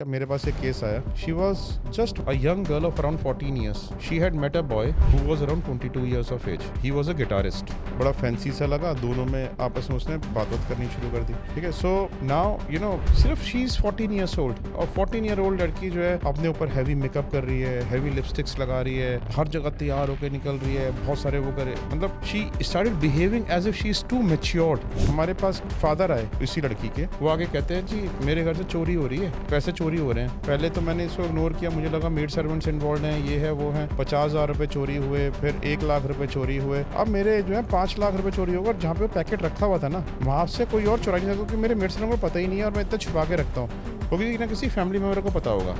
मेरे पास एक केस आया. She was just a young girl of around 14 years. She had met a boy who was around 22 years of age. He was a guitarist. बड़ा fancy सा लगा. दोनों में आपस में उसने बात करनी शुरू कर दी. ठीक है. सो नाउ यू नो सिर्फ शी इज 14 years old. और 14 year old लड़की जो है अपने ऊपर हैवी मेकअप कर रही है, हैवी लिपस्टिक्स लगा रही है, हर जगह तैयार होकर निकल रही है, बहुत सारे वो करे. मतलब she started behaving as if she is too matured. हमारे पास फादर आए इसी लड़की के. वो आगे कहते हैं जी मेरे घर से चोरी हो रही है, पैसे चोरी हो रहे हैं. पहले तो मैंने इसको इग्नोर किया. मुझे लगा मेड सर्वेंट्स इन्वॉल्व हैं, ये है वो है. 50,000 रुपए चोरी हुए, फिर 1 लाख रुपए चोरी हुए. अब मेरे जो है 5 लाख रुपए चोरी होगा. जहाँ पे वो पैकेट रखा हुआ था ना, वहां से कोई और चुरा नहीं सकता क्योंकि मेरे मेड सर्वेंट को पता ही नहीं है और मैं इतना छुपा के रखता हूँ. वो किसी ना किसी फैमिली मेम्बर को पता होगा.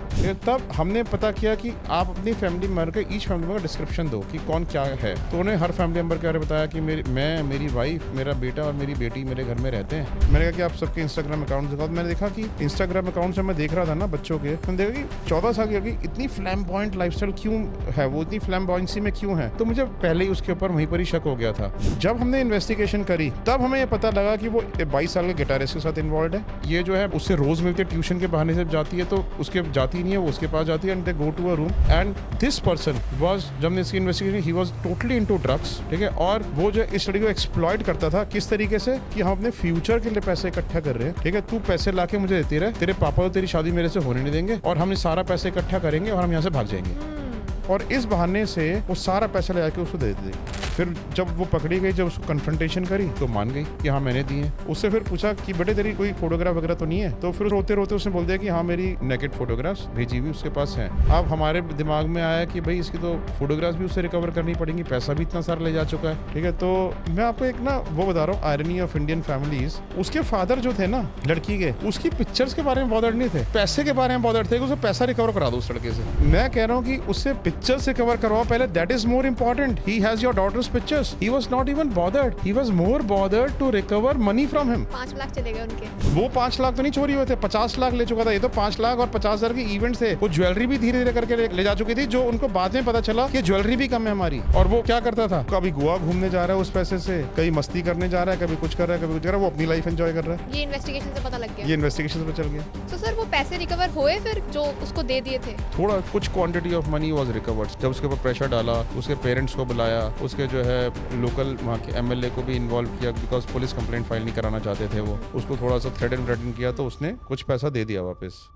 तब हमने पता किया कि आप अपनी फैमिली मेम्बर के ईच फैमिली मेम्बर का डिस्क्रिप्शन दो कि कौन क्या है. तो उन्हें हर फैमिली मेम्बर के बारे में बताया कि मेरी वाइफ, मेरा बेटा और मेरी बेटी मेरे घर में रहते हैं. मैंने कहा कि आप सबके इंस्टाग्राम अकाउंट दिखाओ. मैंने देखा कि इंस्टाग्राम अकाउंट से मैं देख रहा था ना बच्चों के, मैंने देखा कि 14 साल की इतनी फ्लैम्बॉयंट लाइफस्टाइल क्यों है, वो इतनी फ्लैम्बॉयंसी में क्यों है. तो मुझे पहले ही उसके ऊपर वहीं पर ही शक हो गया था. जब हमने इन्वेस्टिगेशन करी तब हमें ये पता लगा कि वो 22 साल के गिटारिस्ट के साथ इन्वॉल्व है. ये जो है उससे रोज मिलते ट्यूशन के बहाने से जाती है, तो उसके जाती नहीं है, वो उसके पास जाती है. And they go to a room and this person was, जब हमने इसकी investigation, he was totally into drugs. ठीक है. और वो जो इस लड़की को एक्सप्लॉइट करता था. किस तरीके से कि हम अपने फ्यूचर के लिए पैसे इकट्ठा कर रहे हैं. ठीक है. तू पैसे लाके मुझे देती रहे, तेरे पापा तो तेरी शादी मेरे से होने नहीं देंगे और हम सारा पैसे इकट्ठा करेंगे और हम यहाँ से भाग जाएंगे. और इस बहाने से वो सारा पैसा ले जाके उसको दे देते. फिर जब वो पकड़ी गई, जब उसको कन्फ्रंटेशन करी तो मान गई कि हाँ मैंने दिए. उससे फिर पूछा कि बेटे तेरी कोई फोटोग्राफ वगैरह तो नहीं है. तो फिर रोते रोते उसने बोल दिया कि हाँ मेरी नेकेड फोटोग्राफ्स भेजी हुई उसके पास हैं. अब हमारे दिमाग में आया कि भाई इसकी तो फोटोग्राफ्स भी उससे रिकवर करनी पड़ेंगी, पैसा भी इतना सारा ले जा चुका है. ठीक है. तो मैं आपको एक ना वो बता रहा हूँ, आयरनी ऑफ इंडियन फैमिलीज. उसके फादर जो थे ना लड़की के, उसकी पिक्चर्स के बारे में बॉदर्ड नहीं थे, पैसे के बारे में बॉदर्ड थे कि उसे पैसा रिकवर करा दो उस लड़के से. मैं कह रहा हूँ कि उससे पिक्चर्स रिकवर करवाओ पहले. That is more important. He has your daughter's pictures. He was not even bothered. He was more bothered to recover money from him. 5 lakh चले गए उनके. वो 5 लाख तो नहीं चोरी हुए थे, 50 लाख ले चुका था. ये तो 5 लाख और 50,000 के इवेंट्स थे. वो ज्वेलरी भी धीरे धीरे करके ले जा चुकी थी, जो उनको बाद में पता चला कि ज्वेलरी भी कम है हमारी. और वो क्या करता था, कभी गोवा घूमने जा रहा है उस पैसे से, कहीं मस्ती करने जा रहा है, कभी कुछ कर रहा है, कभी कुछ कर रहा है. वो अपनी लाइफ एंजॉय कर रहा है. ये इन्वेस्टिगेशन से पता लग गया. ये इन्वेस्टिगेशन से चल गया. तो सर वो पैसे रिकवर हुए फिर जो उसको दे दिए थे? थोड़ा कुछ quantity of money was recovered. जब उसके ऊपर प्रेशर डाला, उसके पेरेंट्स को बुलाया, उसके जो है लोकल वहाँ के एमएलए को भी इन्वॉल्व किया बिकॉज पुलिस कंप्लेंट फाइल नहीं कराना चाहते थे. वो उसको थोड़ा सा थ्रेटन किया तो उसने कुछ पैसा दे दिया वापस.